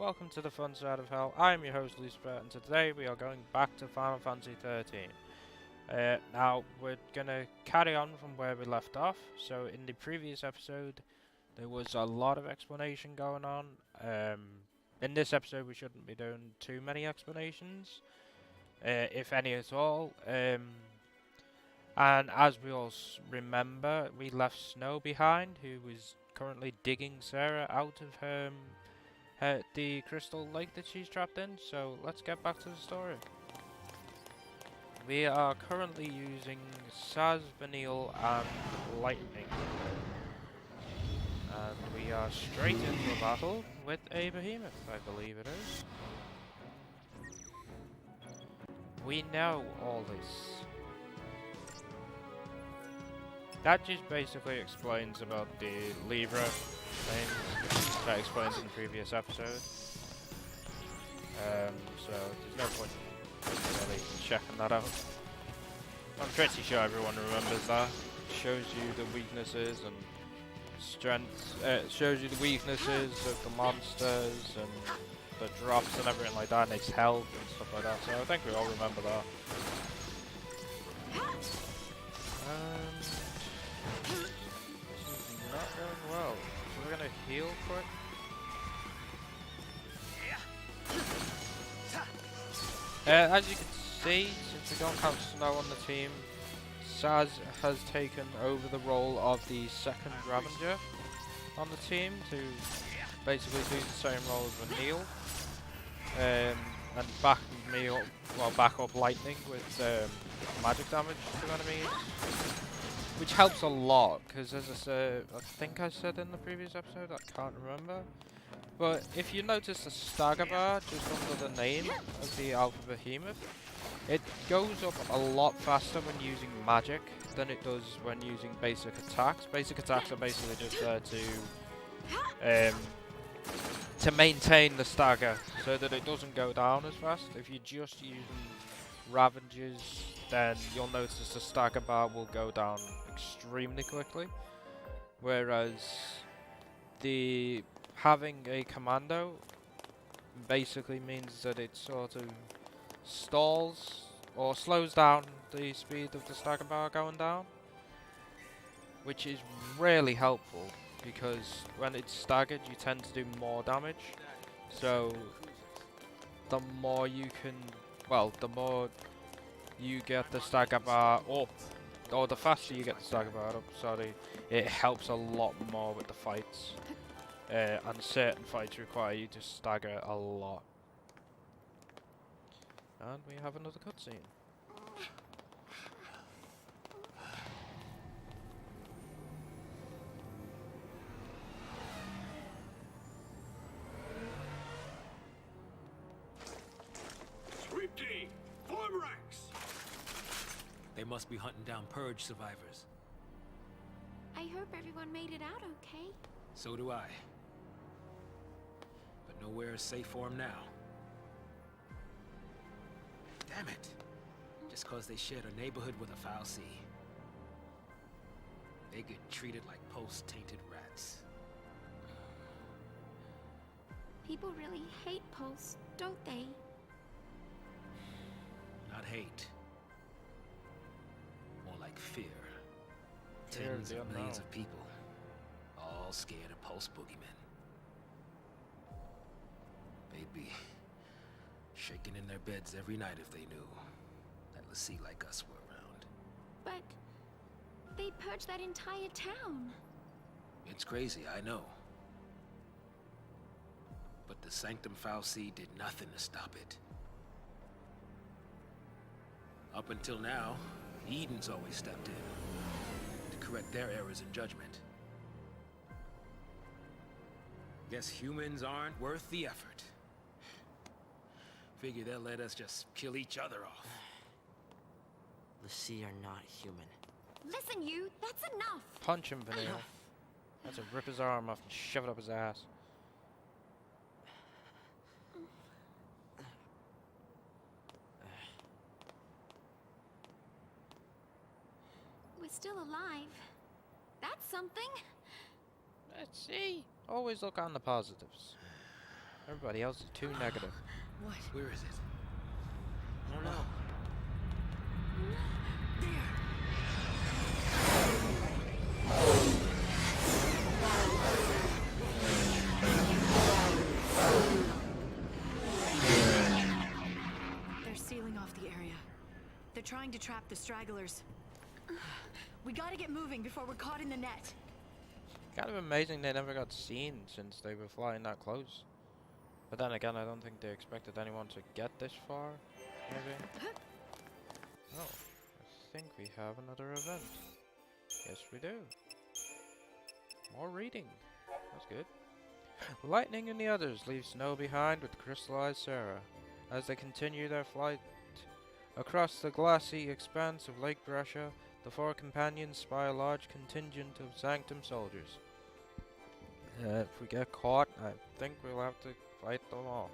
welcome to the fun side of hell. I am your host Lucifer, and today we are going back to Final Fantasy 13. Now we're gonna carry on from where we left off. So in the previous episode, there was a lot of explanation going on. In this episode, we shouldn't be doing too many explanations, if any at all. And as we all remember, we left Snow behind, who was currently digging Sarah out of the crystal lake that she's trapped in. So let's get back to the story. We are currently using Saz, Vanille and Lightning. And we are straight into a battle with a behemoth, I believe it is. We know all this. That just basically explains about the Libra things that explains in the previous episode. So there's no point really checking that out. I'm pretty sure everyone remembers that. Shows you the weaknesses and strengths. Shows you the weaknesses of the monsters and the drops and everything like that, and its health and stuff like that. So I think we all remember that. This is not going well. So we're gonna heal quick. As you can see, since we don't have Snow on the team, Saz has taken over the role of the second Ravager on the team to basically do the same role as Vanille, and back up Lightning with magic damage to enemies, which helps a lot because, as I said, I think I said in the previous episode, I can't remember. But if you notice the stagger bar just under the name of the Alpha Behemoth, it goes up a lot faster when using magic than it does when using basic attacks. Basic attacks are basically just there to maintain the stagger so that it doesn't go down as fast. If you're just using Ravagers, then you'll notice the stagger bar will go down extremely quickly. Whereas having a commando basically means that it sort of stalls or slows down the speed of the stagger bar going down, which is really helpful because when it's staggered you tend to do more damage. So the more you get the stagger bar up, or the faster you get the stagger bar up, sorry, it helps a lot more with the fights. And certain fights require you to stagger a lot. And we have another cutscene. Sweepty! Form ranks! They must be hunting down Purge survivors. I hope everyone made it out okay. So do I. But nowhere is safe for them now. Damn it! Just cause they shared a neighborhood with a foul sea. They get treated like post-tainted rats. People really hate Pulse, don't they? Not hate. More like fear. Fear of Tens the of millions unknown. of people. All scared of Pulse boogeymen. They'd be shaking in their beds every night if they knew that Lassie like us were around. But they purged that entire town. It's crazy, I know. But the Sanctum Fal'Cie did nothing to stop it. Up until now, Eden's always stepped in to correct their errors in judgment. Guess humans aren't worth the effort. Figure they'll let us just kill each other off. Lassie are not human. Listen, you, that's enough. Punch him, Vanille. That's to rip his arm off and shove it up his ass. We're still alive. That's something. Let's see. Always look on the positives. Everybody else is too negative. What? Where is it? I don't know. There. They're sealing off the area. They're trying to trap the stragglers. We gotta get moving before we're caught in the net. Kind of amazing they never got seen since they were flying that close. But then again, I don't think they expected anyone to get this far, maybe. Oh, I think we have another event. Yes, we do. More reading. That's good. Lightning and the others leave Snow behind with Crystallized Sarah as they continue their flight. Across the glassy expanse of Lake Brescia, the four companions spy a large contingent of Sanctum soldiers. If we get caught, I think we'll have to fight them off.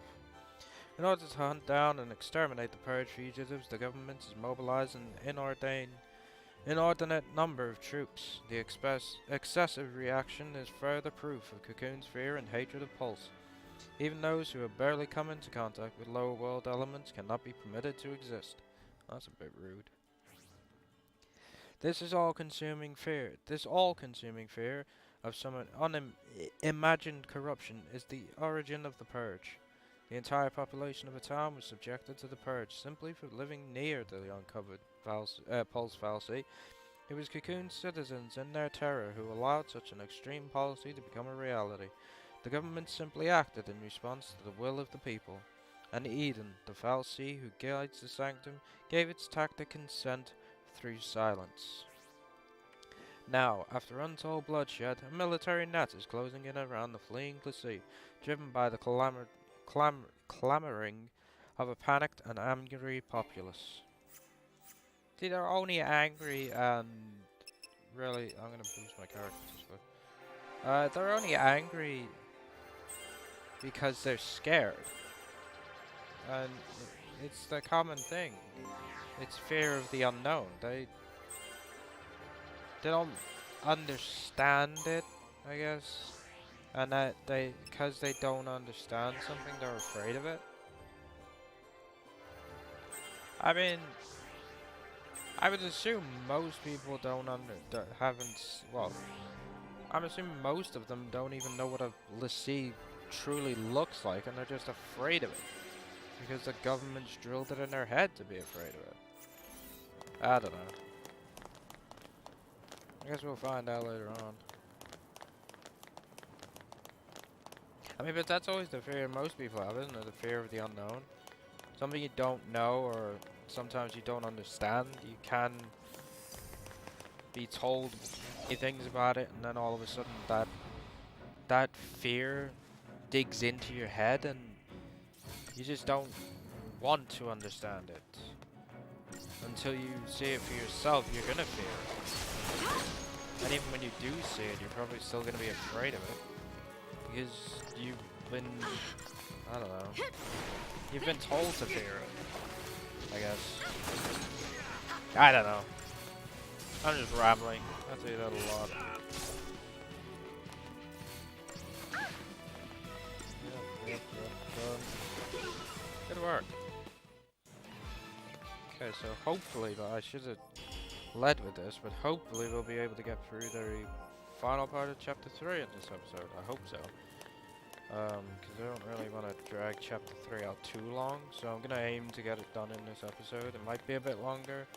In order to hunt down and exterminate the purge fugitives, the government is mobilizing an inordinate number of troops. The excessive reaction is further proof of Cocoon's fear and hatred of Pulse. Even those who have barely come into contact with lower world elements cannot be permitted to exist. That's a bit rude. This all-consuming fear of some unimagined corruption is the origin of the purge. The entire population of a town was subjected to the purge simply for living near the uncovered Pulse fallacy. It was Cocoon's citizens in their terror who allowed such an extreme policy to become a reality. The government simply acted in response to the will of the people. And Eden, the fallacy who guides the Sanctum, gave its tacit consent through silence. Now, after untold bloodshed, a military net is closing in around the fleeing Glacis, driven by the clamoring of a panicked and angry populace. See, they're only angry and really, I'm gonna boost my characters. They're only angry because they're scared, and it's the common thing. It's fear of the unknown. They don't understand it, I guess. And that because they don't understand something, they're afraid of it. I mean, I would assume most people I'm assuming most of them don't even know what a Glacis truly looks like, and they're just afraid of it. Because the government's drilled it in their head to be afraid of it. I don't know. I guess we'll find out later on. I mean, but that's always the fear most people have, isn't it? The fear of the unknown. Something you don't know, or sometimes you don't understand. You can be told things about it, and then all of a sudden that fear digs into your head, and you just don't want to understand it. Until you see it for yourself, you're gonna fear it. And even when you do see it, you're probably still gonna be afraid of it. Because you've been, I don't know, you've been told to fear it, I guess. I don't know. I'm just rambling. I say that a lot. Yep. Good work. Okay, so hopefully, but I should have led with this, but hopefully we'll be able to get through the final part of Chapter 3 in this episode. I hope so. Because I don't really want to drag Chapter 3 out too long, so I'm going to aim to get it done in this episode. It might be a bit longer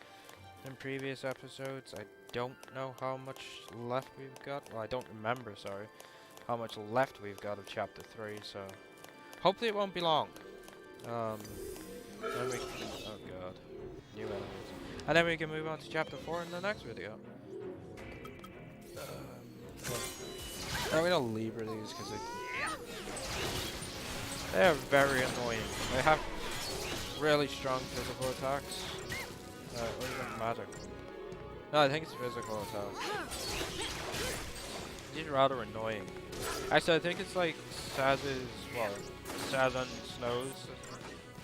than previous episodes. I don't know how much left we've got. Well, I don't remember, sorry, how much left we've got of Chapter 3, so hopefully it won't be long. Then we can, oh god, new enemies. And then we can move on to Chapter 4 in the next video. I'm gonna Libra these because they are very annoying. They have really strong physical attacks. Or even magic. No, I think it's physical attacks. These are rather annoying. Actually, I think it's like Saz and Snow's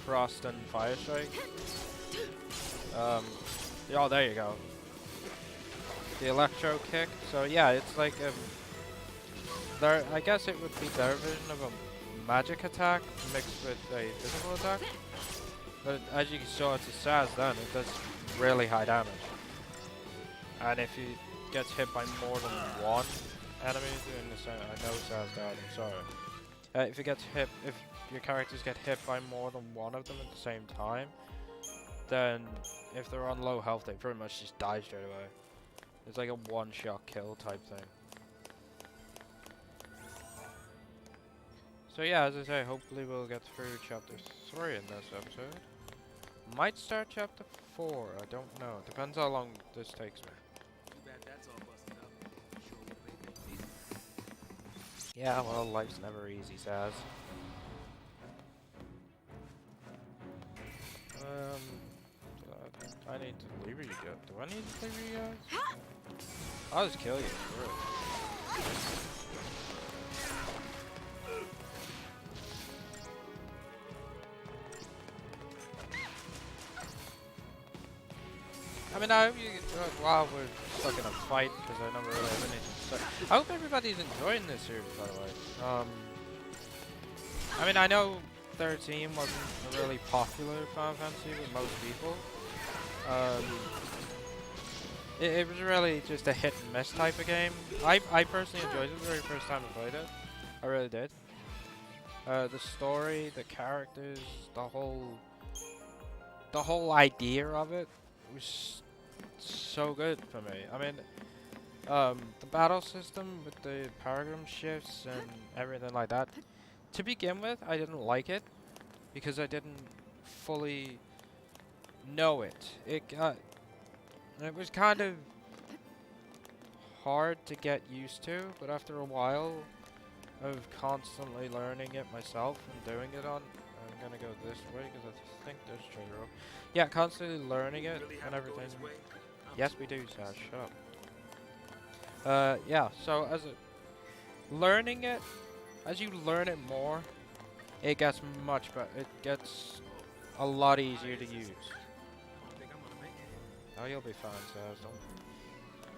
Frost and Fire Strike. Oh, there you go. The Electro Kick. So yeah, it's like I guess it would be their version of a magic attack mixed with a physical attack. But as you saw to Saz then, it does really high damage. And if he gets hit by more than one enemy doing the same, I know Saz died, I'm sorry. If your characters get hit by more than one of them at the same time, then if they're on low health, they pretty much just die straight away. It's like a one-shot kill type thing. So yeah, as I say, hopefully we'll get through chapter 3 in this episode. Might start chapter 4, I don't know. Depends how long this takes me. Yeah, well, life's never easy, Saz. I need to leave you guys. Do I need to leave you guys? I'll just kill you. Really. I mean, I hope you while we're stuck in a fight, because I never really have anything to say. I hope everybody's enjoying this series, by the way. I mean, I know 13 wasn't a really popular Final Fantasy with most people. It was really just a hit and miss type of game. I personally enjoyed it the very first time I played it. I really did. The story, the characters, the whole idea of it was so good for me. I mean, the battle system with the paradigm shifts and everything like that. To begin with, I didn't like it because I didn't fully know it. It was kind of hard to get used to, but after a while of constantly learning it myself and doing it on, I'm gonna go this way because I think there's trigger up. Yeah, constantly learning it and everything. Yes, we do, Sash. Shut up. Yeah. So learning it, as you learn it more, it gets much better. It gets a lot easier to use. Oh, you'll be fine, Sash. Don't.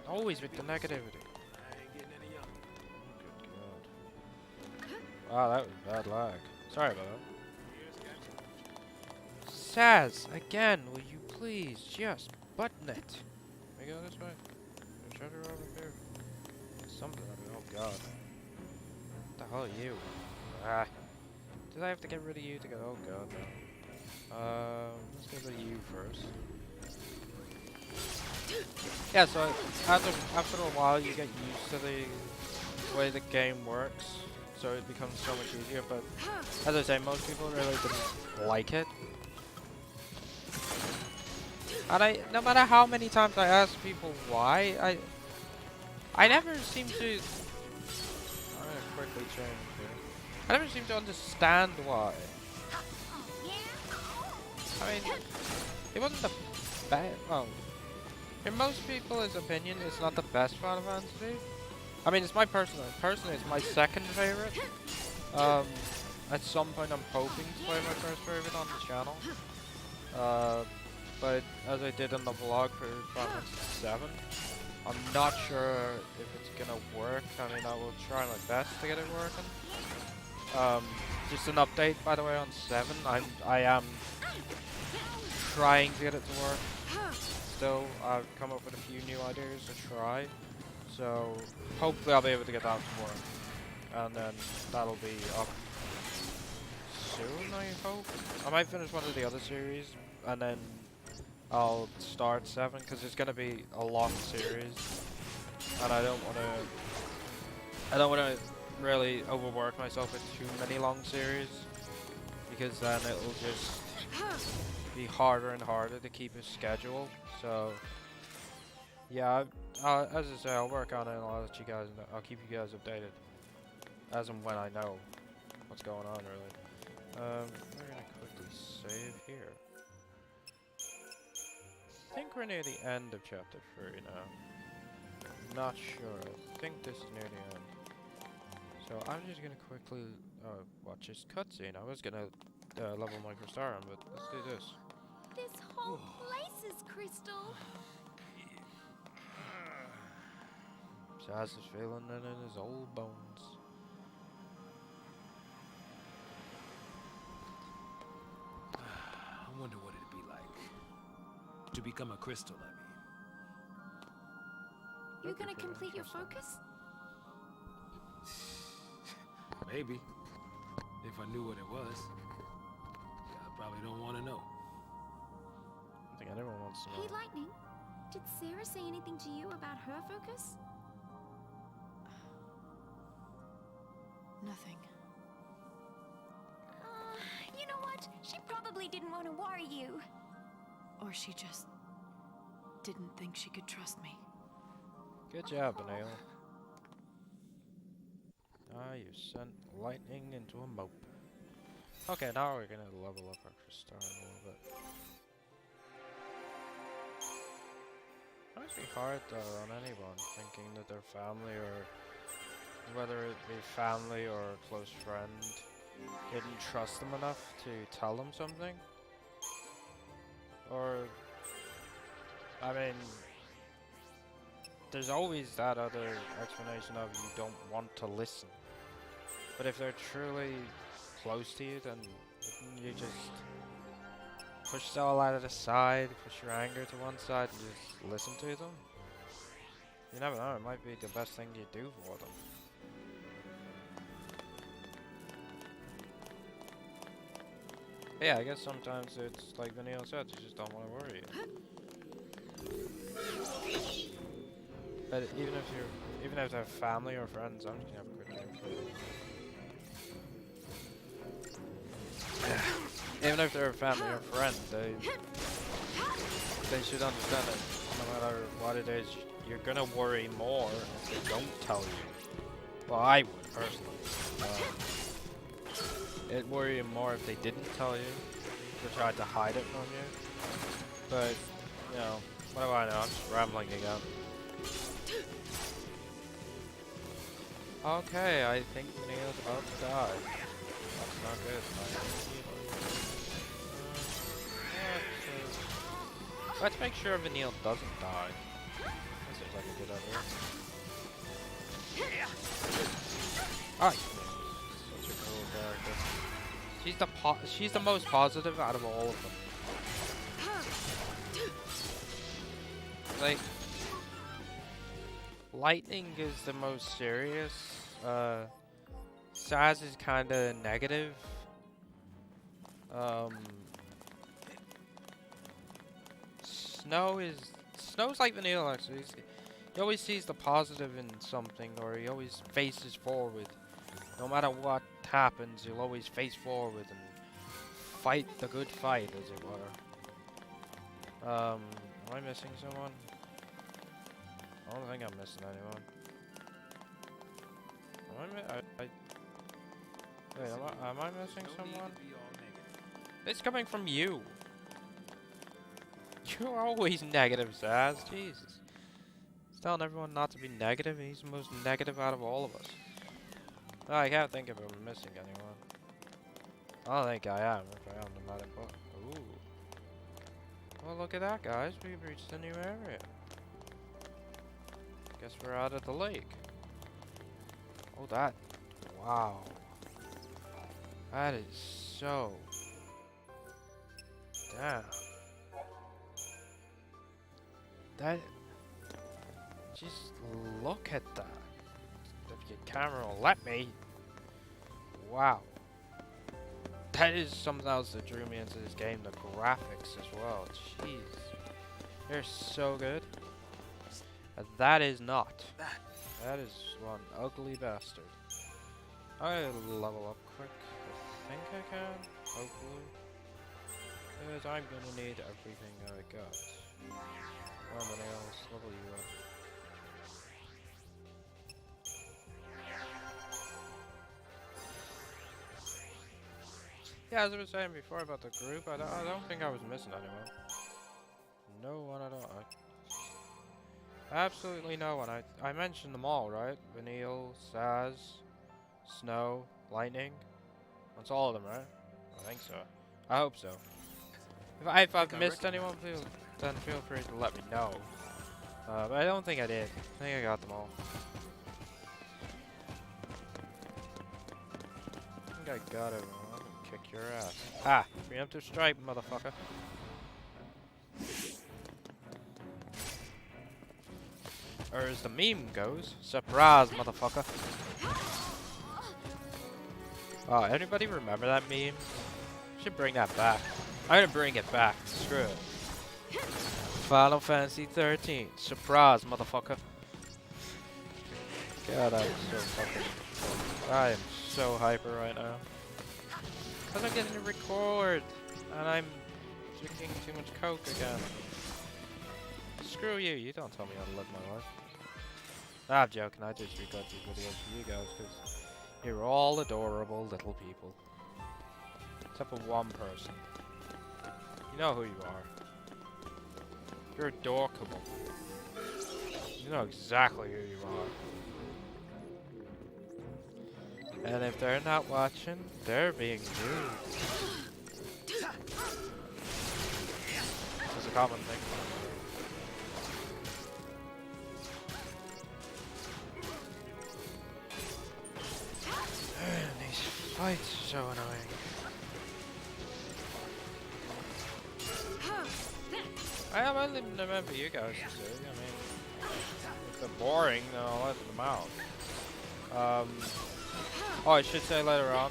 Always with the negativity. Good God. Wow, that was bad lag. Sorry about that. Saz, again, will you please just button it? Can we go this way? There's treasure over here. Something. Oh God. What the hell are you? Ah. Did I have to get rid of you to go? Oh God, no. Let's get rid of you first. Yeah, so after a while you get used to the way the game works, so it becomes so much easier, but as I say, most people really didn't like it. And no matter how many times I ask people why, I never seem to... I'm gonna quickly change here. I never seem to understand why. I mean, it wasn't the bad... Well, in most people's opinion, it's not the best Final Fantasy. I mean, it's my personally, it's my second favorite. At some point, I'm hoping to play my first favorite on the channel. But as I did in the vlog for Final Fantasy 7, I'm not sure if it's gonna work. I mean, I will try my best to get it working. Just an update, by the way, on 7. I am trying to get it to work. Still, I've come up with a few new ideas to try, so hopefully I'll be able to get that to work, and then that'll be up soon, I hope. I might finish one of the other series, and then I'll start 7, because it's going to be a long series, and I don't want to really overwork myself with too many long series, because then it'll just be harder and harder to keep a schedule. So yeah, as I say, I'll work on it and I'll let you guys know. I'll keep you guys updated as and when I know what's going on, really. We're gonna quickly save here. I think we're near the end of chapter 3 now. Not sure. I think this is near the end. So I'm just gonna quickly watch this cutscene. I was gonna level my Crystal, but let's do this. This whole place is crystal. Saz is feeling it in his old bones. To become a crystal, I You That'd be gonna pretty complete your interesting. focus? mean. Maybe. If I knew what it was. I probably don't want to know. I think anyone wants to know. Hey, Lightning. Did Sarah say anything to you about her focus? Nothing. You know what? She probably didn't want to worry you. Or she just didn't think she could trust me. Good job, Benale. Ah, you sent lightning into a mope. Okay, now we're gonna level up our Crystal a little bit. It must be hard though on anyone thinking that their family, or whether it be family or a close friend, didn't trust them enough to tell them something. Or, I mean, there's always that other explanation of you don't want to listen. But if they're truly close to you, then you just push it all out of the side, push your anger to one side, and just listen to them. You never know, it might be the best thing you do for them. But yeah, I guess sometimes it's like Vanille said, you just don't want to worry you. But even if they're family or friends, I'm just gonna have a quick drink. Even if they're a family or friend, they should understand that no matter what it is, you're gonna worry more if they don't tell you. Well, I would personally. It'd worry you more if they didn't tell you, or tried to hide it from you. But you know, what do I know? I'm just rambling again. Okay, I think Neil's about to die. That's not good. Let's make sure Vanille doesn't die. That seems like a good idea. Ah, such a cool character. She's the most positive out of all of them. Like, Lightning is the most serious. Saz is kind of negative. Snow's like Vanille actually. He always sees the positive in something, or he always faces forward. No matter what happens, he'll always face forward and fight the good fight, as it were. Am I missing someone? I don't think I'm missing anyone. Wait, am I missing someone? It's coming from you. You're always negative, Zaz. Jesus. He's telling everyone not to be negative, and he's the most negative out of all of us. No, I can't think if I'm missing anyone. I don't think I am. If I am, no matter what. Ooh. Well, look at that, guys. We've reached a new area. Guess we're out of the lake. Oh, that. Wow. That is so. Damn. That. Just look at that. If your camera will let me. Wow. That is something else that drew me into this game. The graphics as well. Jeez. They're so good. That is not. That is one ugly bastard. I'll level up quick. I think I can. Hopefully. Because I'm gonna need everything I got. Oh, my nails. Level you up. Yeah, as I was saying before about the group, I don't think I was missing anyone. No one at all. Absolutely no one. I mentioned them all, right? Vanille, Saz, Snow, Lightning. That's all of them, right? I think so. I hope so. If I've missed anyone, then feel free to let me know. But I don't think I did. I think I got them all. I think I got everyone. I'm gonna kick your ass. Ah! Preemptive strike, motherfucker. Or as the meme goes, surprise, motherfucker. Oh, anybody remember that meme? Should bring that back. I'm gonna bring it back. Screw it. Final Fantasy 13. Surprise, motherfucker. God, I'm so fucking... I am so hyper right now. Because I'm getting to record. And I'm drinking too much coke again. Screw you. You don't tell me how to live my life. Nah, I'm joking. I just record these videos for you guys because you're all adorable little people. Except for one person. You know who you are. You're adorable. You know exactly who you are. And if they're not watching, they're being rude. This is a common thing. Man, these fights are so annoying. I only remember you guys to see. I mean, if they're boring, then I'll let them out. Oh, I should say later on,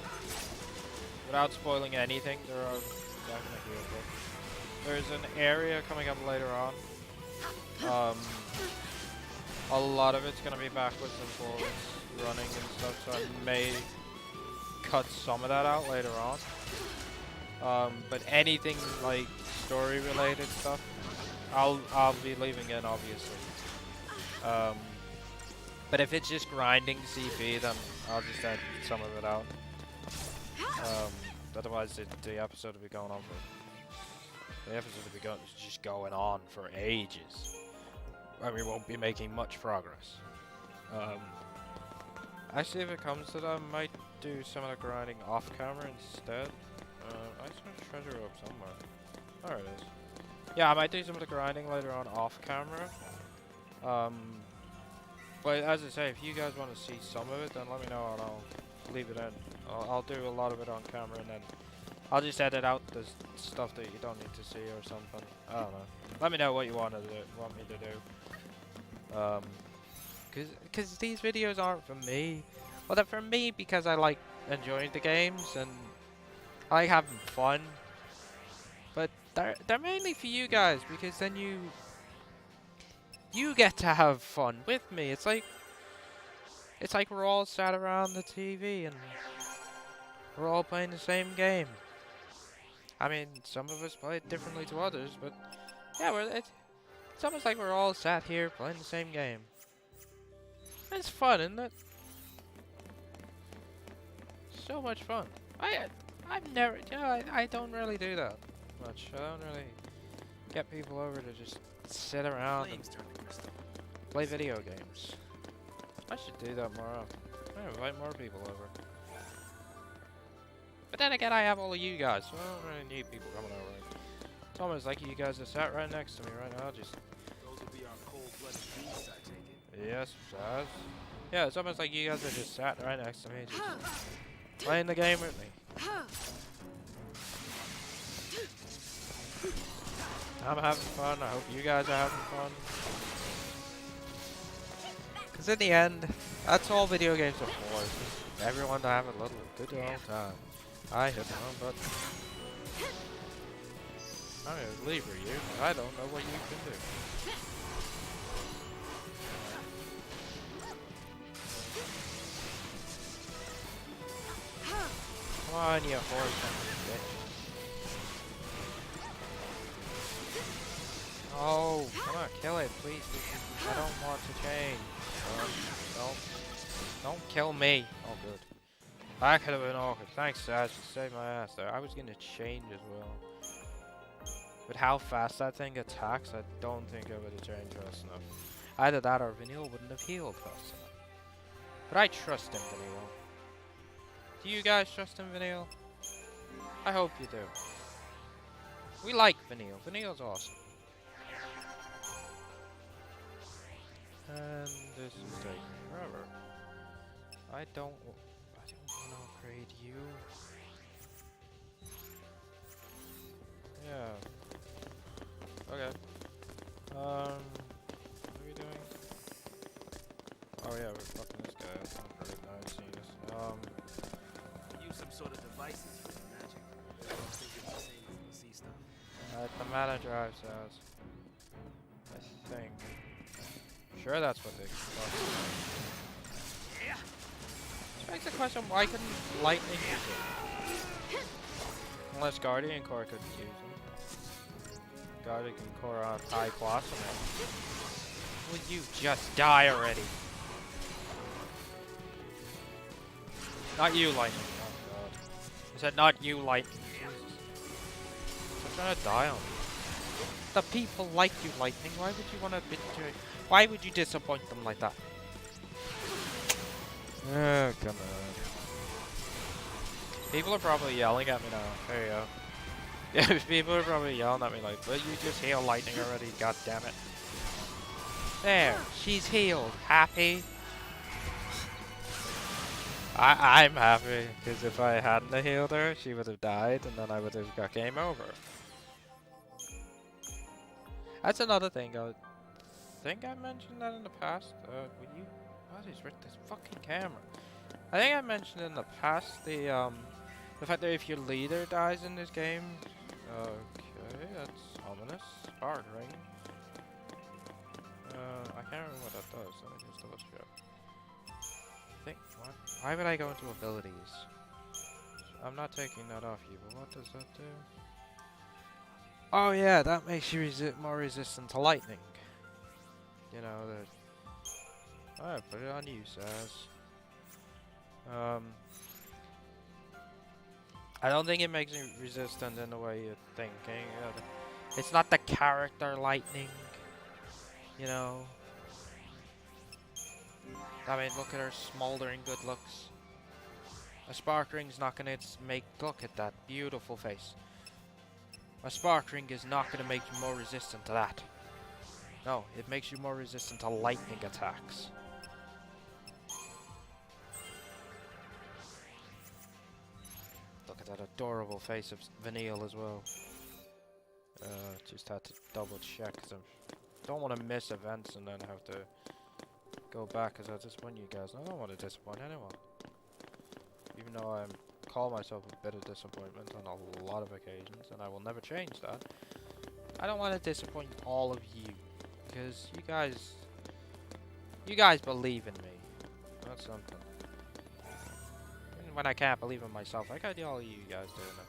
without spoiling anything, there are there's an area coming up later on. A lot of it's gonna be backwards and forwards running and stuff, so I may cut some of that out later on. But anything like story related stuff, I'll be leaving in, obviously. But if it's just grinding CP, then I'll just add some of it out. Otherwise, the episode will be going on for... The episode will be just going on for ages. And we won't be making much progress. Actually, if it comes to that, I might do some of the grinding off camera instead. I saw a treasure up somewhere. There it is. Yeah, I might do some of the grinding later on off camera. But as I say, if you guys want to see some of it, then let me know and I'll leave it in. I'll do a lot of it on camera and then I'll just edit out the stuff that you don't need to see or something. I don't know. Let me know what you want me to do. Cause these videos aren't for me. Well, they're for me because I like enjoying the games and I like having fun. But they're mainly for you guys because then you get to have fun with me. It's like we're all sat around the TV and we're all playing the same game. I mean, some of us play it differently to others, but yeah, it's almost like we're all sat here playing the same game. It's fun, isn't it? So much fun. I've never, I don't really do that much. I don't really get people over to just sit around and play video games. I should do that more often. I invite more people over. But then again, I have all of you guys, so I don't really need people coming over. It's almost like you guys are sat right next to me right now, just... Those will be our cold-blooded beasts, I take it. Yes, Zaz. Yeah, it's almost like you guys are just sat right next to me, just playing the game with me. I'm having fun, I hope you guys are having fun. Because in the end, that's all video games are for, is just everyone to have a little good old time. I hit the wrong button. I'm gonna leave you. I don't know what you can do. Come on, you horse bitch. Oh, come on, kill it, please. I don't want to change. Don't kill me. Oh, good. That could have been awkward. Thanks, Sash. You saved my ass there. I was gonna change as well. But how fast that thing attacks, I don't think I would have changed fast enough. Either that or Vanille wouldn't have healed fast enough. But I trust in Vanille. Do you guys trust in Vanille? I hope you do. We like Vanille. Vanille's awesome. And this is taking forever. I don't want to upgrade you. Yeah. Okay. What are we doing? sort of devices for the magic. I don't think it's the same as the sea stuff. The mana drive says. I think. Sure, that's what they call. Which makes the question: why couldn't lightning use it? Unless Guardian Core could use them. Guardian Core on high blossom. Will you just die already? Not you, lightning. Oh god. I said not you, lightning. I'm trying to die on me. The people like you, lightning. Why would you want to betray? Why would you disappoint them like that? Oh, come on. People are probably yelling at me now. There you go. Yeah, people are probably yelling at me like, will you just heal lightning already? God damn it. There, she's healed. Happy? I'm happy, because if I hadn't healed her, she would have died, and then I would have got game over. That's another thing. I think I mentioned that in the past. Will you? What is with this fucking camera? I think I mentioned in the past the fact that if your leader dies in this game. Okay, that's ominous. Spark ring. I can't remember what that does. Let me just double check. What? Why would I go into abilities? I'm not taking that off you, but what does that do? Oh yeah, that makes you more resistant to lightning. You know, alright, put it on you, Saz. I don't think it makes you resistant in the way you're thinking. It's not the character lightning. You know. I mean, look at her smoldering good looks. A spark ring's not gonna make. Look at that beautiful face. A spark ring is not gonna make you more resistant to that. No, it makes you more resistant to lightning attacks. Look at that adorable face of Vanille as well. Just had to double check because I don't want to miss events and then have to go back because I disappoint you guys. I don't want to disappoint anyone. Even though I call myself a bit of disappointment on a lot of occasions, and I will never change that. I don't want to disappoint all of you because you guys believe in me. That's something. Even when I can't believe in myself, I got all of you guys doing it.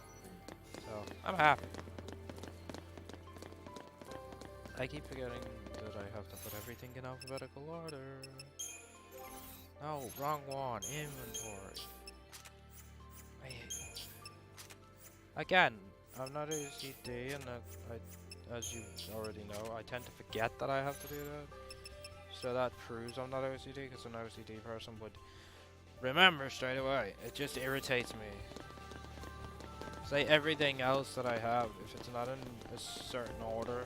So I'm happy. I keep forgetting that I have to put everything in alphabetical order. No, wrong one. Inventory. I hate it. Again, I'm not OCD, and as you already know, I tend to forget that I have to do that. So that proves I'm not OCD, because an OCD person would remember straight away. It just irritates me. Say everything else that I have, if it's not in a certain order,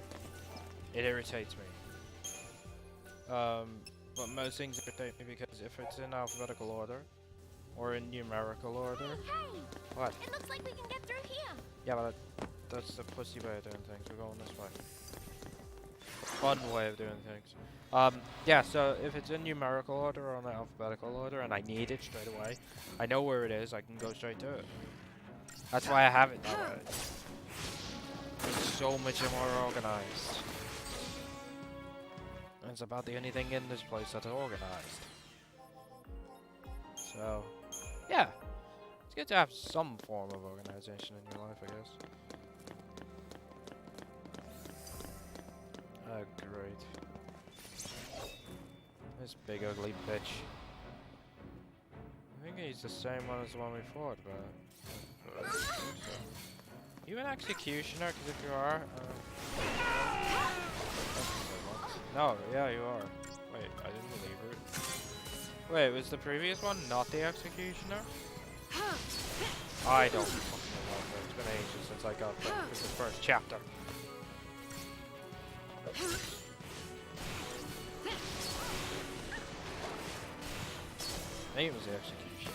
it irritates me. But most things irritate me because if it's in alphabetical order, or in numerical order. Hey! What? It looks like we can get through here. Yeah, but that's the pussy way of doing things. We're going this way. Fun way of doing things. Yeah, so if it's in numerical order or in alphabetical order and I need it straight away, I know where it is, I can go straight to it. That's why I have it that way. It's so much more organized. And it's about the only thing in this place that's organized. So, yeah. It's good to have some form of organization in your life, I guess. Oh, great. This big ugly bitch. I think he's the same one as the one we fought, but... You an executioner? Because if you are... no, yeah, you are. Wait, I didn't believe it. Wait, was the previous one not the executioner? I don't fucking remember. It's been ages since I got the first chapter. Maybe it was the execution.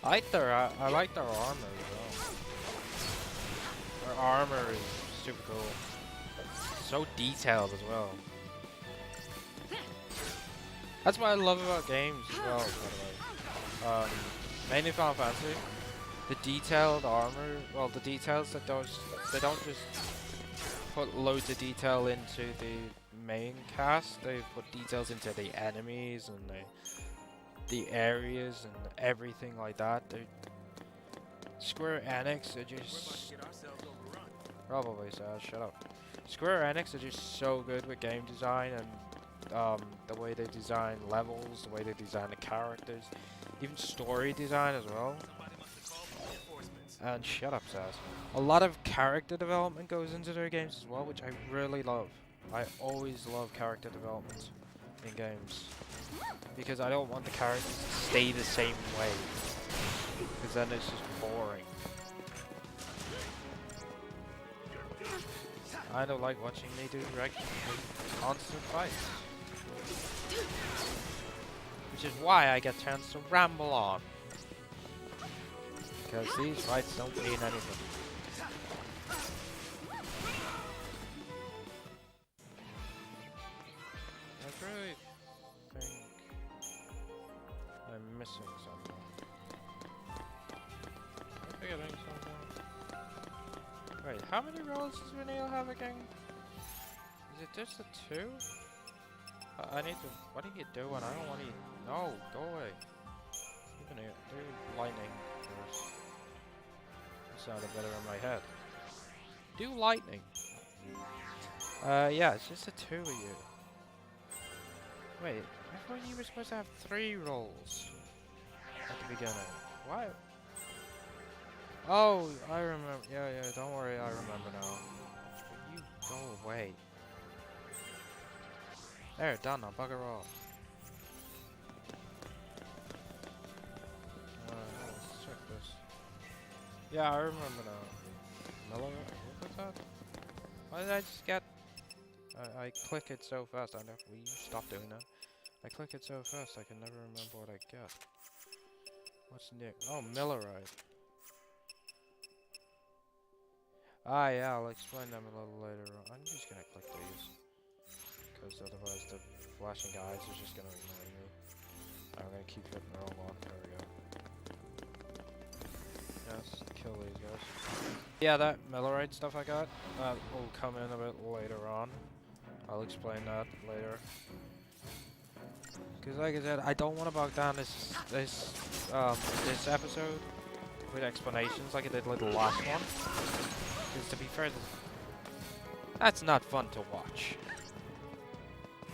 I like their armor as well. Their armor is super cool. So detailed as well. That's what I love about games as well, by the way. Mainly Final Fantasy. The detailed armor, well, the details that they don't just put loads of detail into the main cast, they put details into the enemies and the areas and everything like that. Square Enix are just... Probably, so shut up. Square Enix are just so good with game design and the way they design levels, the way they design the characters, even story design as well. And shut up, Saz. A lot of character development goes into their games as well, which I really love. I always love character development in games. Because I don't want the characters to stay the same way. Because then it's just boring. I don't like watching me do constant fights. Which is why I get a chance to ramble on. Because these fights don't mean anything. I really think I'm missing something. Am I forgetting something? Wait, how many rolls does Vanille have again? Is it just the 2? I need to... What are you doing? I don't want to... No, go away. Do lightning first. It sounded better in my head. Do lightning. Yeah, it's just the 2 of you. Wait, I thought you were supposed to have 3 rolls at the beginning. Why? Oh, I remember. Yeah, don't worry, I remember now. You go away. There, done, I'll bugger off. Let's check this. Yeah, I remember now. Miller, what was that? Why did I just get... I click it so fast, I know. Will you stop doing that? I click it so fast, I can never remember what I get. What's new? Oh, Millerite. Ah, yeah, I'll explain them a little later on. I'm just gonna click these. Because otherwise the flashing eyes is just gonna annoy me. I'm gonna keep hitting the wrong one. There we go. Yes, kill these guys. Yeah, that Millerite stuff I got, that will come in a bit later on. I'll explain that later. Because like I said, I don't want to bog down this episode with explanations like I did with the last one. Because to be fair, that's not fun to watch.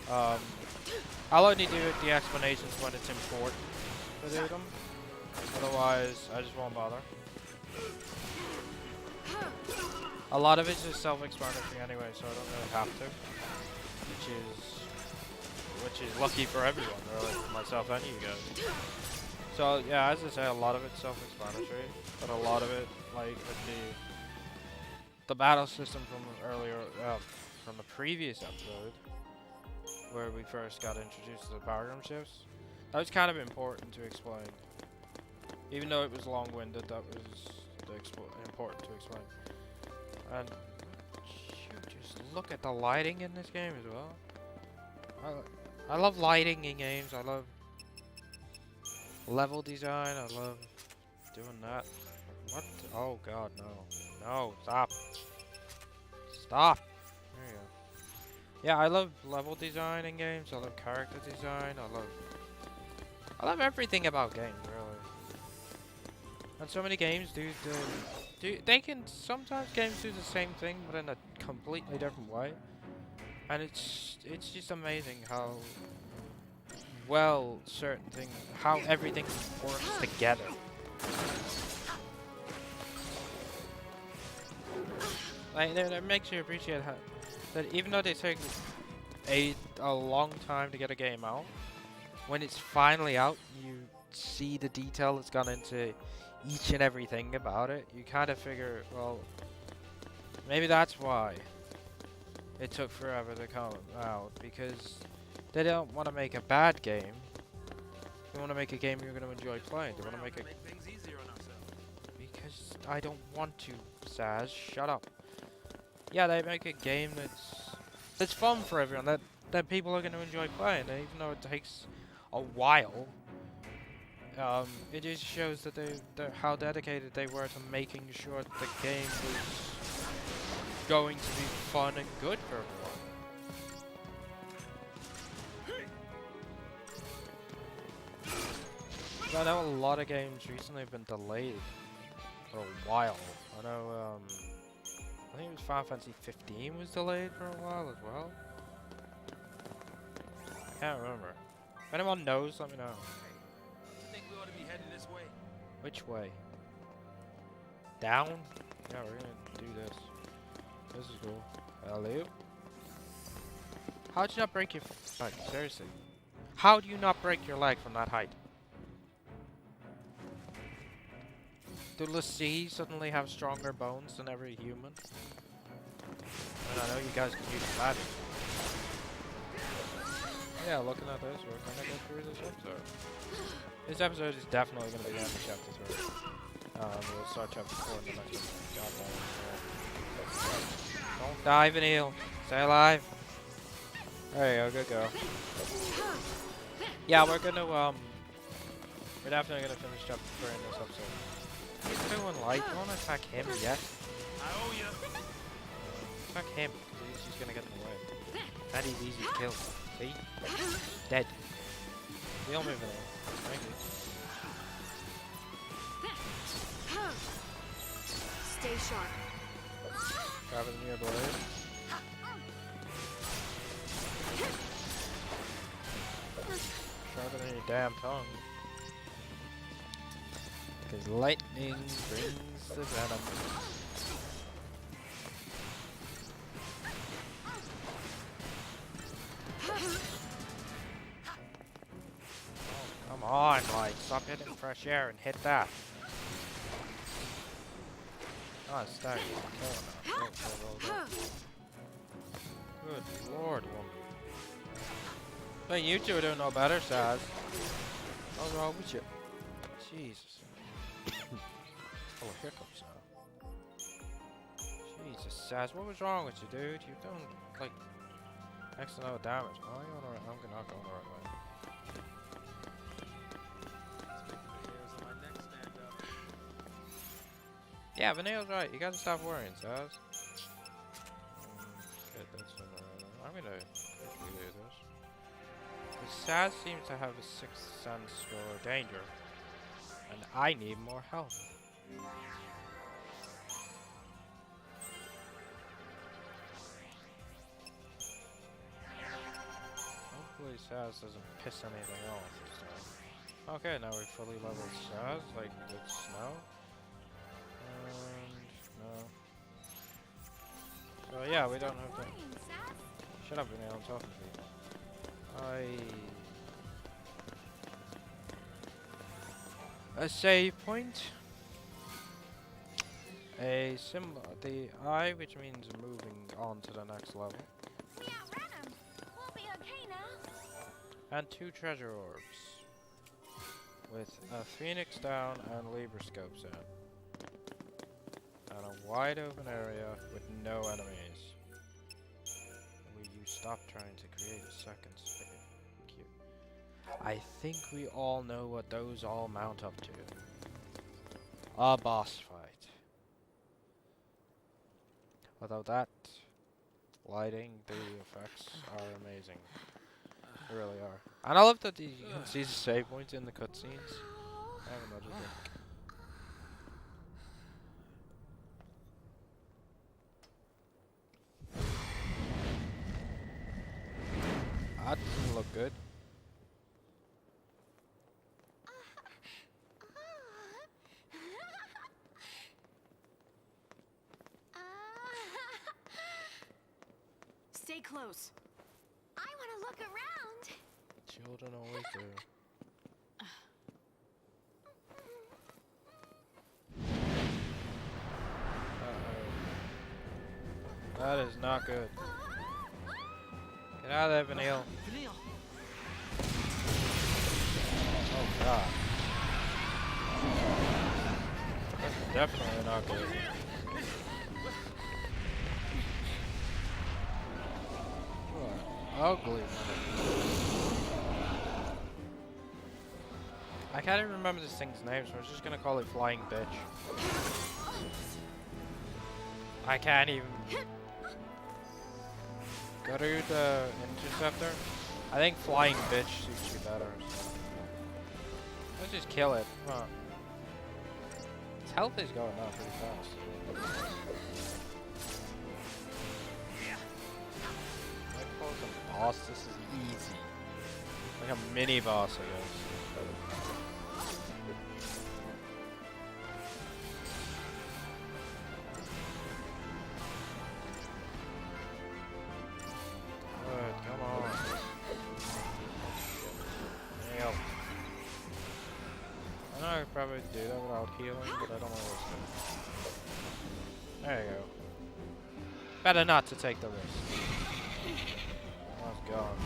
I'll only do the explanations when it's important to do them. Otherwise, I just won't bother. A lot of it's just self-explanatory anyway, so I don't really have to. Which is lucky for everyone, really, for myself and you guys. So yeah, as I say, a lot of it's self-explanatory, but a lot of it, like with the battle system from earlier, from the previous episode, where we first got introduced to the paradigm shifts, that was kind of important to explain. Even though it was long-winded, that was important to explain. And shoot, just look at the lighting in this game as well. I love lighting in games. I love level design. I love doing that. What? Oh god, no. No, stop. Stop. There you go. Yeah, I love level design in games. I love character design. I love everything about games, really. And so many games sometimes games do the same thing, but in a completely different way. And it's just amazing how well how everything works together. Like, that makes you appreciate how that even though they take a long time to get a game out, when it's finally out, you see the detail that's gone into each and everything about it. You kind of figure, well, maybe that's why it took forever to come out, because they don't want to make a bad game. They want to make a game you're going to enjoy playing. They want to make things easier on ourselves. Because I don't want to, Saz. Shut up. Yeah, they make a game that's fun for everyone, that people are going to enjoy playing, even though it takes a while. It just shows that how dedicated they were to making sure that the game was going to be fun and good for everyone. I know a lot of games recently have been delayed for a while. I know, I think it was Final Fantasy 15 was delayed for a while as well. I can't remember. If anyone knows, let me know. I think we ought to be heading this way. Which way? Down? Yeah, we're gonna do this. This is cool. Hello? How'd you not break your leg? Seriously. How do you not break your leg from that height? Do Lassie suddenly have stronger bones than every human? I mean, I know you guys can use that. Yeah, looking at this, we're gonna go through this episode. This episode is definitely gonna be the end of chapter 3. We'll start chapter 4 in the next one. Don't die, Vanille. Stay alive. There you go, good girl. Yeah, we're definitely gonna finish chapter 3 in this episode. He's doing light. Don't want to attack him yet. I owe you. Attack him, because he's just gonna get in the way. That is easy to kill. See? Dead. We'll move it on. Thank you. Stay sharp. Grab it in your blade. Shove it in your damn tongue. Because lightning brings the venom. Oh, come on, Mike. Stop hitting fresh air and hit that. Oh, it's starting to kill now. Good lord, woman. But you two are doing no better, Saz. What's wrong with you? Jesus. Full of hiccups now. Jesus, Saz, what was wrong with you, dude? You've done, like, X amount of damage. Am I on the right? I'm not going the right way. Yeah, Vanille's right. You gotta stop worrying, Saz. Okay, that's I'm gonna quickly do this. But Saz seems to have a sixth sense for danger. And I need more help. Hopefully Saz doesn't piss anything off this time. Okay, now we're fully leveled Saz, like good snow. And no. So yeah, we don't have to. Shut up, Vanille, I'm talking to you. A save point. A symbol, the eye, which means moving on to the next level. We outran 'em. We'll be okay now. And 2 treasure orbs. With a phoenix down and Libra scopes in. And a wide open area with no enemies. Will you stop trying to create a second space? Cute. I think we all know what those all mount up to. A boss fight. Although that lighting, the effects are amazing. They really are. And I love that you can see the save points in the cutscenes. I have another drink. That doesn't look good. Stay close. I want to look around. Children always do. Uh-oh. That is not good. Get out of there, Vanille. Oh god. That's definitely not good. You are ugly, man. I can't even remember this thing's name, so I'm just gonna call it Flying Bitch. I can't even go to the interceptor. I think Flying Bitch suits you better. So. Let's just kill it. Come on. His health is going up pretty fast. I call it a boss. This is easy. Like a mini boss, I guess. Good, come on. Nail. I know I could probably do that without healing, but I don't know what's good. There you go. Better not to take the risk. Oh, it's gone.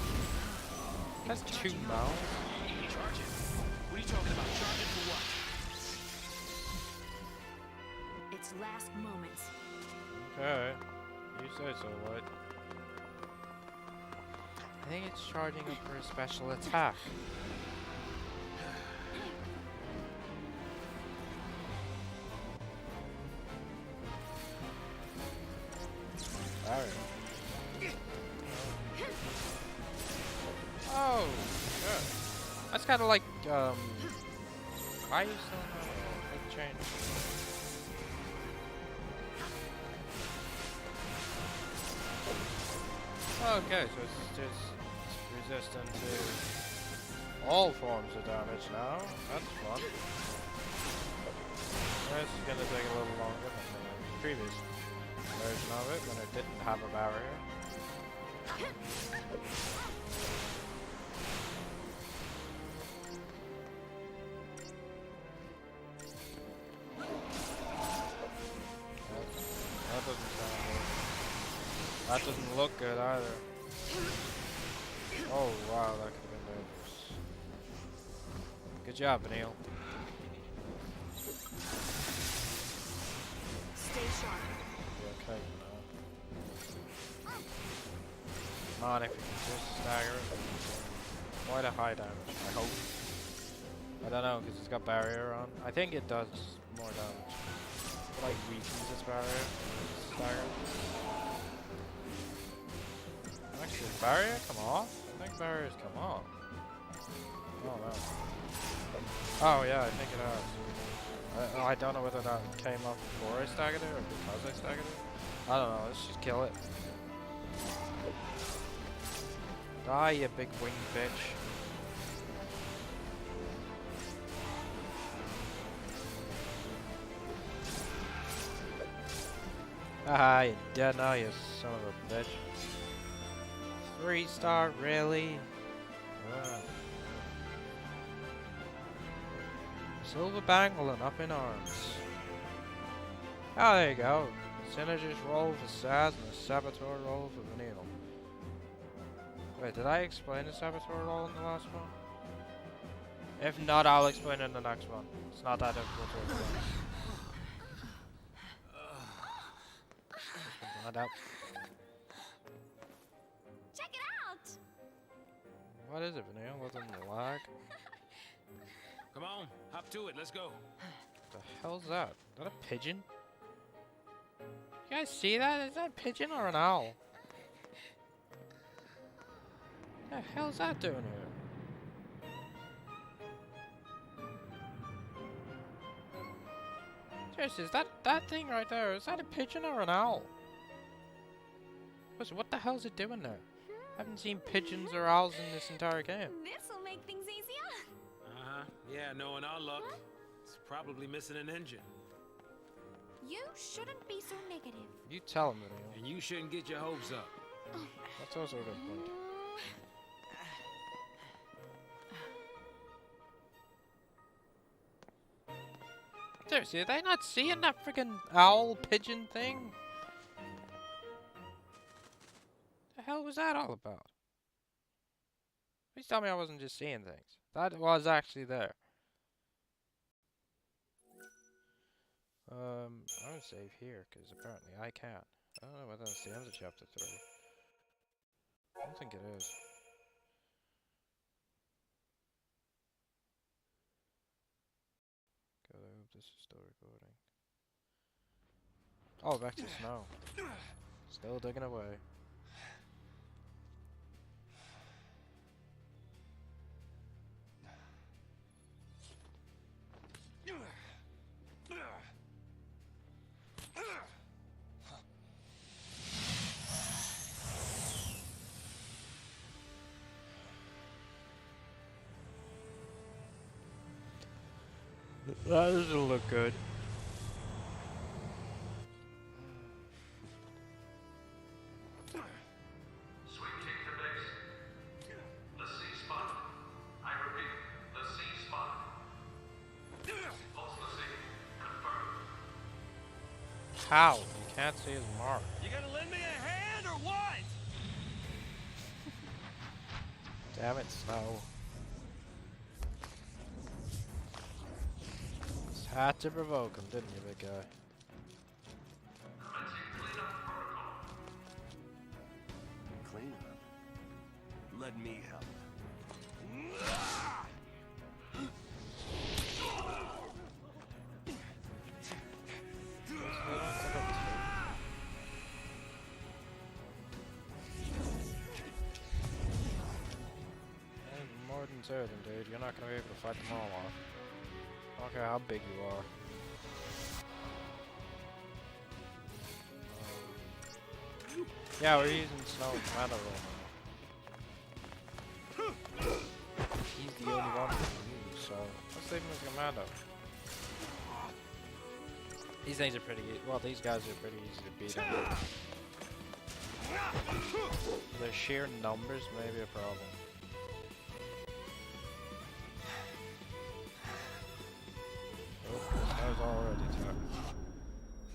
That's 2 now. Charging? What are you talking about? Charging for what? It's last moments. Okay. You say so, what? I think it's charging up for a special attack. Alright. Oh, good. That's kind of like, I used to know it changed. Okay, so it's just resistant to all forms of damage now. That's fun. This is gonna take a little longer than the previous version of it when it didn't have a barrier. That doesn't sound good. That doesn't look good either. Oh wow, that could have been dangerous. Good job, Neil. Stay sharp. Be okay now. Come on, if you can just stagger it. Quite a high damage, I hope. I don't know, because it's got barrier on. I think it does more damage. It like weakens its barrier. Stagger. Actually, does barrier come off? I think barriers come off. Oh no. Oh yeah, I think it has. I don't know whether that came off before I staggered it or because I staggered it. I don't know, let's just kill it. Die, you big winged bitch. Haha, you're dead now, you son of a bitch. 3-star, really? Silver bangle and up in arms. Oh, there you go. Synergist roll for Saz and a Saboteur roll for Vanille. Wait, did I explain the Saboteur roll in the last one? If not, I'll explain it in the next one. It's not that difficult to explain. Find out. Check it out! What is it, Vanille? What's in the lag? Come on, hop to it. Let's go. The hell's that? Is that a pigeon? You guys see that? Is that a pigeon or an owl? What the hell's that doing here? Seriously, is that thing right there? Is that a pigeon or an owl? What the hell is it doing there? I haven't seen pigeons or owls in this entire game. This'll make things easier. Uh-huh. Yeah, knowing our luck, it's probably missing an engine. You shouldn't be so negative. You tell him, Vanille. And you shouldn't get your hopes up. That's also a good point. Seriously, are they not seeing that freaking owl pigeon thing? The hell was that all about? Please tell me I wasn't just seeing things. That was actually there. I'm gonna save here, because apparently I can't. I don't know whether that's the end of chapter 3. I don't think it is. this is still recording. Oh, back to snow. Still digging away. That doesn't look good. Swing kick to base. The C spot. I repeat, the C spot. Pulse the C. Confirmed. How? You can't see his mark. You gonna lend me a hand or what? Damn it, Snow. Just had to provoke him, didn't you, big guy? Commencing cleanup protocol. Clean up. Let me help. More than certain, dude. You're not gonna be able to fight them all off. I don't care how big you are. Yeah, we're using Snow Commander roll now. He's the only one we can use, so let's leave him as Commando. These things are pretty well, these guys are pretty easy to beat up. Their sheer numbers may be a problem. Oh, this guy's already tough.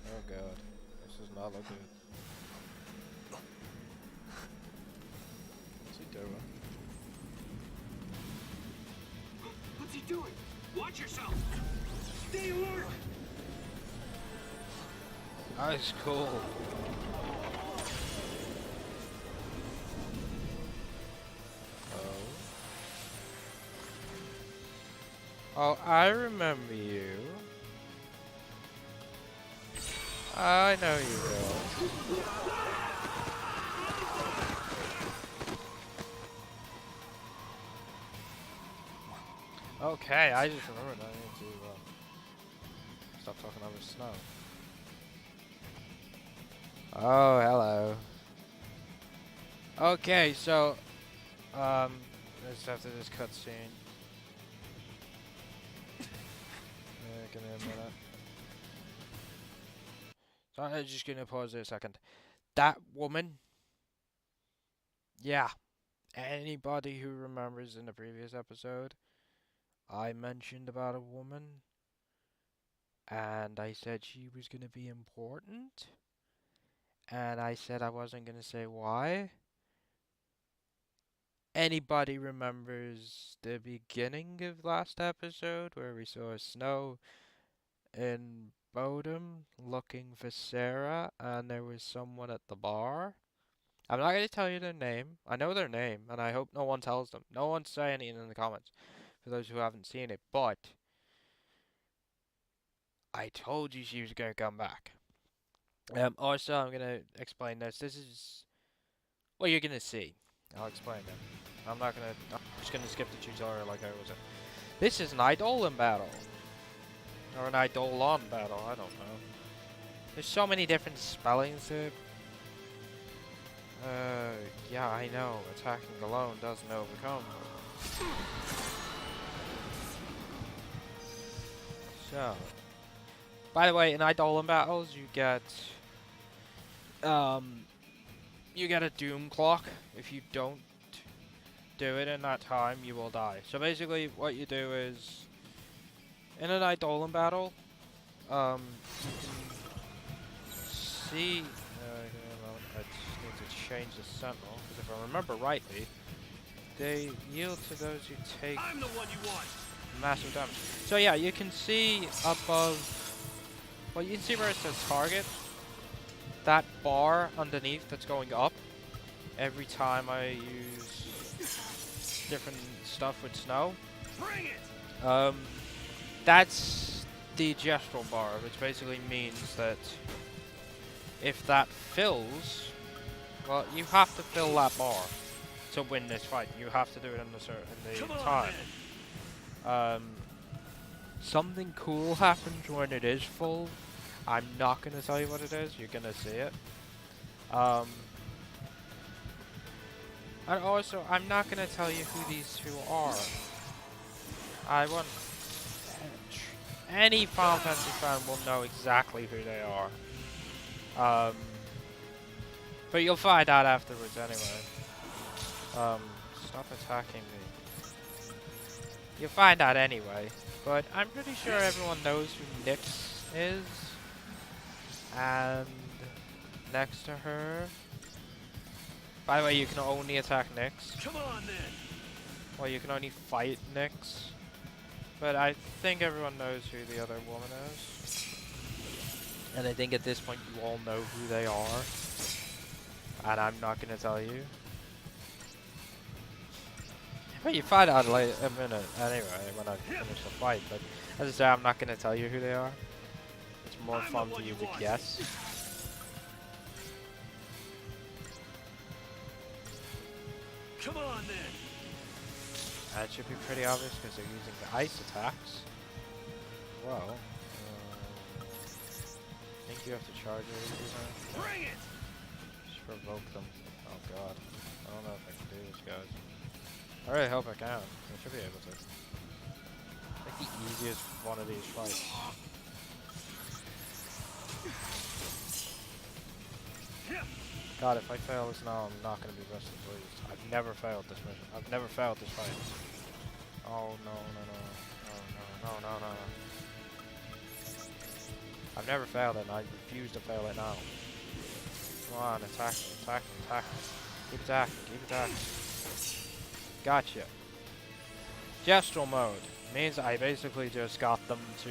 Oh god. This does not look good. What's he doing? What's he doing? Watch yourself! Stay alert! That's cool. Oh, I remember you. I know you will. Okay, I just remembered I need to stop talking over Snow. Oh, hello. Okay, so just after this cutscene. Give me a minute. So I'm just gonna pause there a second. That woman. Yeah. Anybody who remembers in the previous episode, I mentioned about a woman, and I said she was gonna be important, and I said I wasn't gonna say why. Anybody remembers the beginning of last episode where we saw Snow in Bodum looking for Sarah and there was someone at the bar? I'm not going to tell you their name. I know their name and I hope no one tells them. No one say anything in the comments for those who haven't seen it, but I told you she was going to come back. Also, I'm going to explain this. This is what you're going to see. I'll explain it. I'm just gonna skip the tutorial like I was in. This is an Eidolon battle. Or an Eidolon battle, I don't know. There's so many different spellings to it. Yeah, I know. Attacking alone doesn't overcome. So, by the way, in Eidolon battles, you get a doom clock. If you don't do it in that time, you will die. So basically, what you do is, in an Eidolon battle, you can see. I just need to change the sentinel because if I remember rightly, they yield to those who take I'm the one you want! massive damage. So yeah, you can see above. Well, you can see where it says target. That bar underneath that's going up every time I use different stuff with Snow. Bring it! That's the gestural bar, which basically means that if that fills, well, you have to fill that bar to win this fight. You have to do it in a certain time. Something cool happens when it is full. I'm not gonna tell you what it is. You're gonna see it. And also, I'm not gonna tell you who these two are. I want any Final Fantasy fan will know exactly who they are. But you'll find out afterwards anyway. Stop attacking me. You'll find out anyway. But I'm pretty sure everyone knows who Nyx is. And next to her. By the way, you can only attack Nyx. Come on then. Well, you can only fight Nyx. But I think everyone knows who the other woman is. And I think at this point you all know who they are. And I'm not going to tell you. But you find out in a minute anyway when I finish the fight. But as I say, I'm not going to tell you who they are. It's more fun for you to guess. Come on then. That should be pretty obvious because they're using the ice attacks. Well, I think you have to charge it. Bring it. Just provoke them. Oh god. I don't know if I can do this, guys. I really hope I can. I should be able to. Like the easiest one of these fights. God, if I fail this now, I'm not going to be best of pleased. I've never failed this mission. I've never failed this fight. Oh no, no, no. No, no, no, no, no. I've never failed it and I refuse to fail it now. Come on, attack, attack, attack. Keep attacking, keep attacking. Gotcha. Gestural mode means I basically just got them to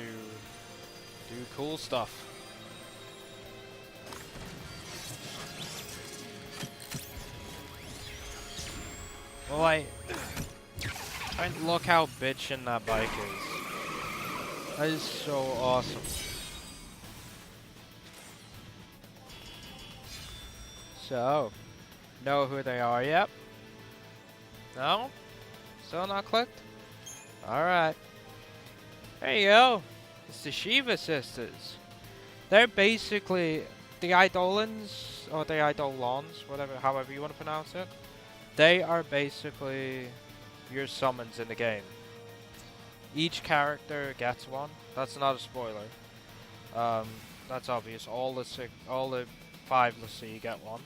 do cool stuff. Boy, and look how bitchin' that bike is. That is so awesome. So, know who they are yet? No? Still not clicked? Alright. There you go. It's the Shiva sisters. They're basically the Eidolons, or the Eidolons, whatever, however you want to pronounce it. They are basically your summons in the game. Each character gets one. That's not a spoiler. That's obvious. All the 5 L'Cie get one.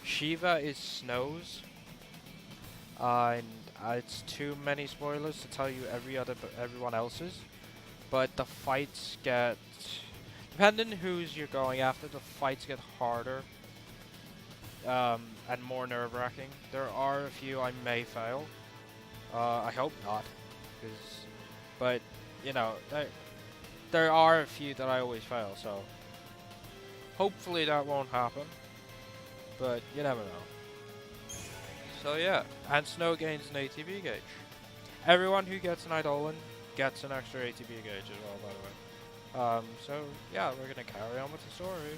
Shiva is Snow's. And it's too many spoilers to tell you everyone else's. But the fights get, depending who's you're going after, the fights get harder. And more nerve-wracking. There are a few I may fail. I hope not, but you know, there are a few that I always fail. So hopefully that won't happen, but you never know. So yeah, and Snow gains an ATB gauge. Everyone who gets an Eidolon gets an extra ATB gauge as well, by the way. So yeah, we're gonna carry on with the story.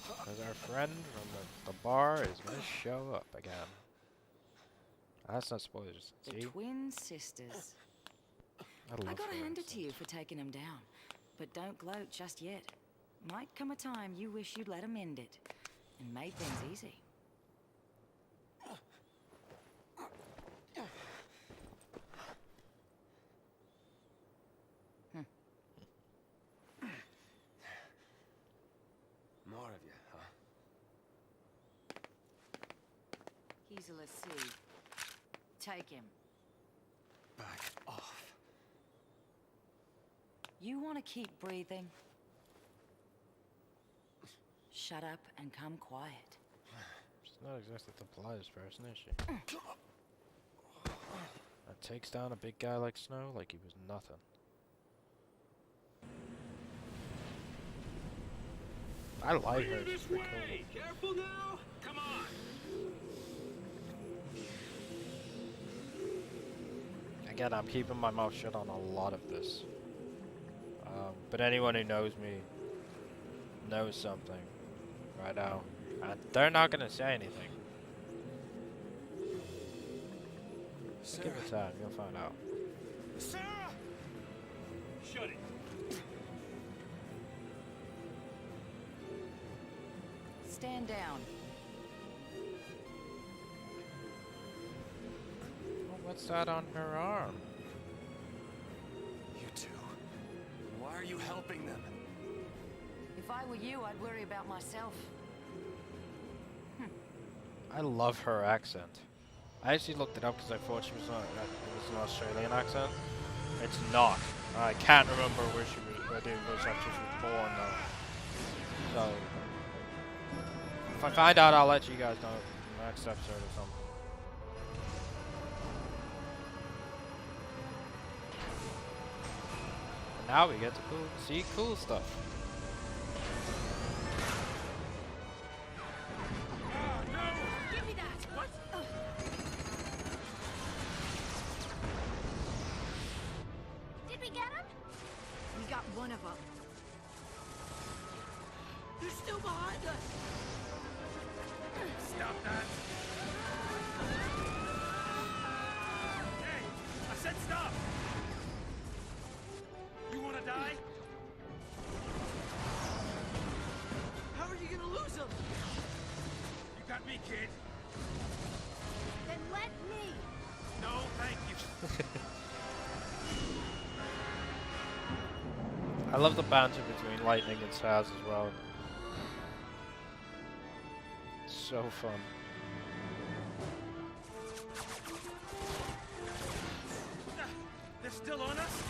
Because our friend from the bar is going to show up again. That's not spoilers. The See? twin sisters. I gotta hand it to you for taking them down. But don't gloat just yet. Might come a time you wish you'd let them end it. And made things easy. More of you, huh? He's a L'Cie. Take him. Back off. You want to keep breathing? Shut up and come quiet. She's not exactly the politest person, is she? That takes down a big guy like Snow like he was nothing. I like her. She's pretty cool. Careful now. Come on. Again, I'm keeping my mouth shut on a lot of this. But anyone who knows me knows something right now. And they're not gonna say anything. Give it time, you'll find out. Sarah! Shut it. Stand down. Oh, what's that on her arm? You two. Why are you helping them? If I were you, I'd worry about myself. I love her accent. I actually looked it up because I thought she was not, it was an Australian accent. It's not. I can't remember where she was, where she was born though. So, if I find out, I'll let you guys know in the next episode or something. And now we get to see cool stuff. Give me that! What? Did we get him? We got one of them. They're still behind us! Stop that! Hey! I said stop! You wanna die? How are you gonna lose them? You got me, kid. Then let me! No, thank you. I love the banter between Lightning and Saz as well. So fun. They're still on us?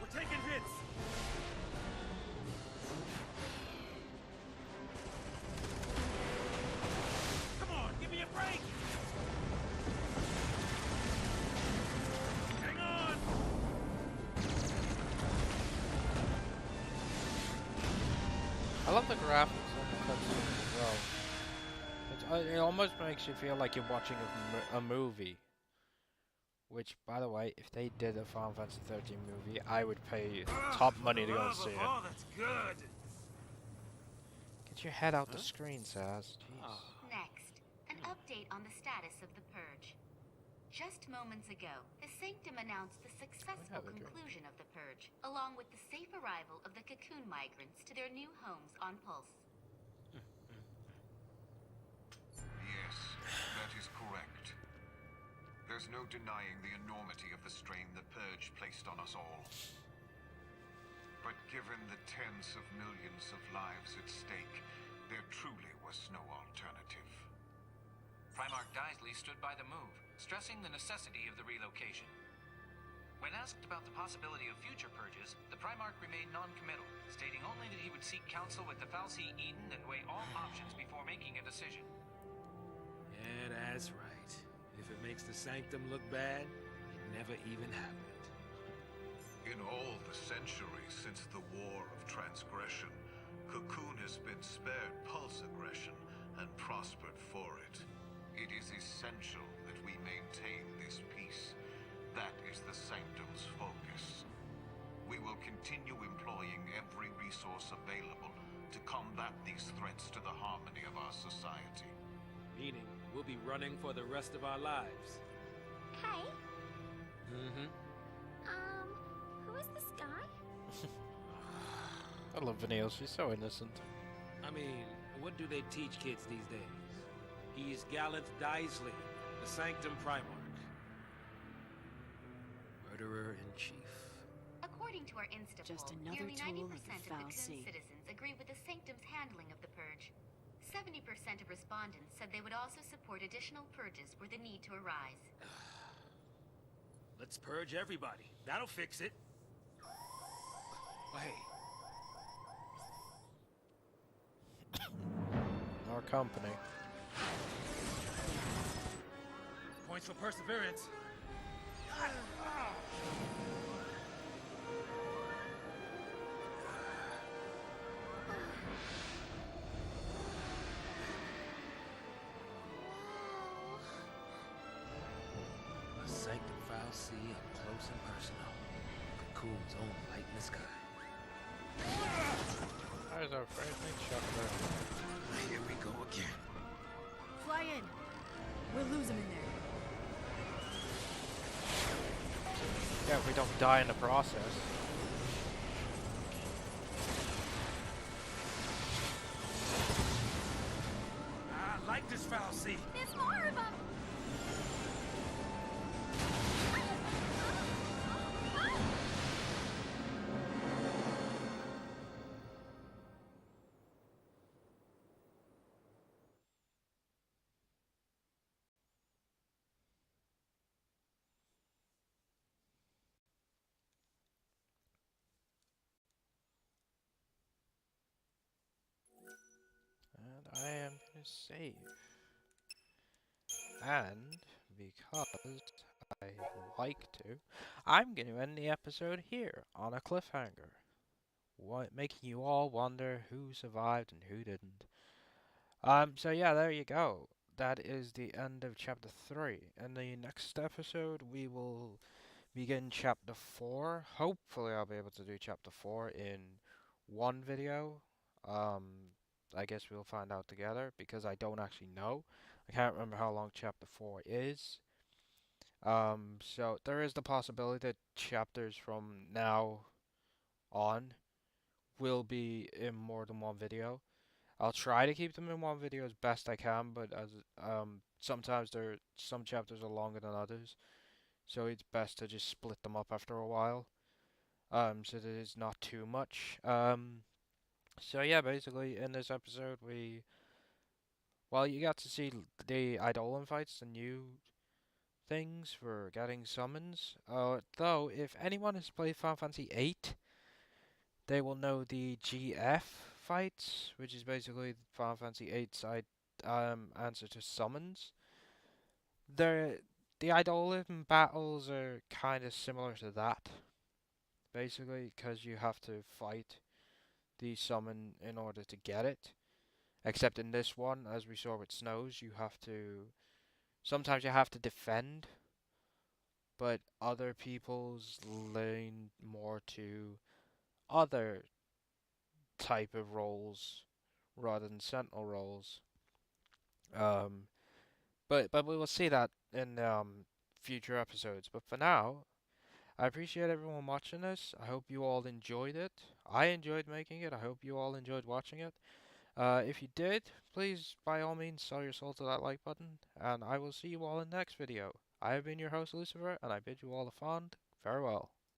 We're taking hits. Come on, give me a break. Hang on. I love the graphics on the cutscenes as well. It almost makes you feel like you're watching a movie. Which, by the way, if they did a Final Fantasy 13 movie, I would pay top money to go and see it. Oh, that's good. Get your head out the screen, Saz. Jeez. Next, an update on the status of the Purge. Just moments ago, the Sanctum announced the successful have a drink. conclusion of the Purge, along with the safe arrival of the Cocoon migrants to their new homes on Pulse. Yes, that is correct. There's no denying the enormity of the strain the Purge placed on us all. But given the tens of millions of lives at stake, there truly was no alternative. Primarch Daisley stood by the move, stressing the necessity of the relocation. When asked about the possibility of future purges, the Primarch remained non-committal, stating only that he would seek counsel with the fal'Cie Eden and weigh all options before making a decision. Yeah, that's right. If it makes the Sanctum look bad, it never even happened. In all the centuries since the War of Transgression, Cocoon has been spared pulse aggression and prospered for it. It is essential that we maintain this peace. That is the Sanctum's focus. We will continue employing every resource available to combat these threats to the harmony of our society. Meaning, we'll be running for the rest of our lives. Hey, Mm-hmm. who is this guy? I love Vanille, she's so innocent. I mean, what do they teach kids these days? He is Gallant Daisley, the Sanctum Primarch. Murderer-in-Chief. According to our Insta Just poll, another nearly tool 90% of the of Cocoon fal'Cie. citizens agree with the Sanctum's handling of the Purge. 70% of respondents said they would also support additional purges were the need to arise. Let's purge everybody. That'll fix it. Oh, hey, Our company. Points for perseverance. close and personal. Cocoon's own light in the sky. I was afraid they'd shut her. Here we go again. Fly in. We'll lose him in there. Yeah, if we don't die in the process. I like this foul sea. There's more of them! And I am going to save. And because I like to, I'm going to end the episode here on a cliffhanger. Making you all wonder who survived and who didn't. So yeah, there you go. That is the end of chapter 3. In the next episode, we will begin chapter 4. Hopefully I'll be able to do chapter 4 in one video. I guess we'll find out together because I don't actually know. I can't remember how long chapter 4 is. So there is the possibility that chapters from now on will be in more than one video. I'll try to keep them in one video as best I can, but as sometimes some chapters are longer than others, so it's best to just split them up after a while. So that it's not too much. So yeah, basically in this episode you got to see the Eidolon fights, the new things for getting summons. Though if anyone has played Final Fantasy VIII, they will know the GF fights, which is basically Final Fantasy VIII's answer to summons. The Eidolon battles are kind of similar to that, basically, because you have to fight the summon in order to get it. Except in this one, as we saw with Snows, sometimes you have to defend, but other people's lean more to other type of roles rather than sentinel roles. But we will see that in future episodes. But for now, I appreciate everyone watching this. I hope you all enjoyed it. I enjoyed making it. I hope you all enjoyed watching it. If you did, please, by all means, sell your soul to that like button, and I will see you all in the next video. I have been your host, Lucifer, and I bid you all a fond farewell.